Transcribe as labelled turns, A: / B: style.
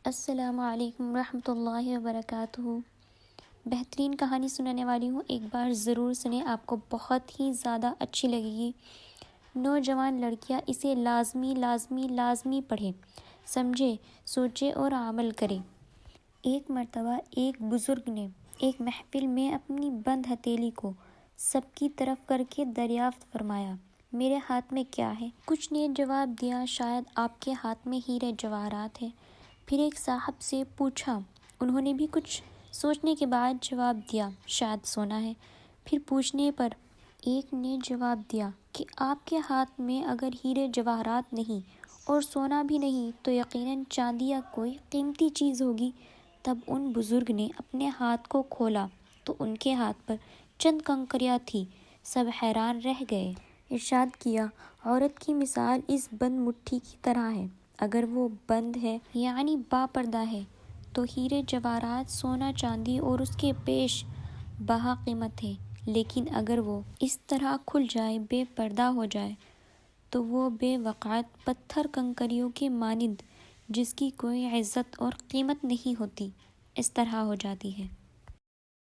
A: السلام علیکم ورحمۃ اللہ وبرکاتہ۔ بہترین کہانی سنانے والی ہوں، ایک بار ضرور سنیں، آپ کو بہت ہی زیادہ اچھی لگے گی۔ نوجوان لڑکیاں اسے لازمی لازمی لازمی پڑھیں، سمجھے، سوچے اور عمل کریں۔ ایک مرتبہ ایک بزرگ نے ایک محفل میں اپنی بند ہتھیلی کو سب کی طرف کر کے دریافت فرمایا، میرے ہاتھ میں کیا ہے؟ کچھ نے جواب دیا، شاید آپ کے ہاتھ میں ہیرے جواہرات ہیں۔ پھر ایک صاحب سے پوچھا، انہوں نے بھی کچھ سوچنے کے بعد جواب دیا، شاید سونا ہے۔ پھر پوچھنے پر ایک نے جواب دیا کہ آپ کے ہاتھ میں اگر ہیرے جواہرات نہیں اور سونا بھی نہیں تو یقیناً چاندی یا کوئی قیمتی چیز ہوگی۔ تب ان بزرگ نے اپنے ہاتھ کو کھولا تو ان کے ہاتھ پر چند کنکریاں تھیں، سب حیران رہ گئے۔ ارشاد کیا، عورت کی مثال اس بند مٹھی کی طرح ہے، اگر وہ بند ہے یعنی با پردہ ہے تو ہیرے جواہرات، سونا چاندی اور اس کے پیش بہا قیمت ہے، لیکن اگر وہ اس طرح کھل جائے، بے پردہ ہو جائے تو وہ بے وقعت پتھر کنکریوں کے مانند، جس کی کوئی عزت اور قیمت نہیں ہوتی، اس طرح ہو جاتی ہے۔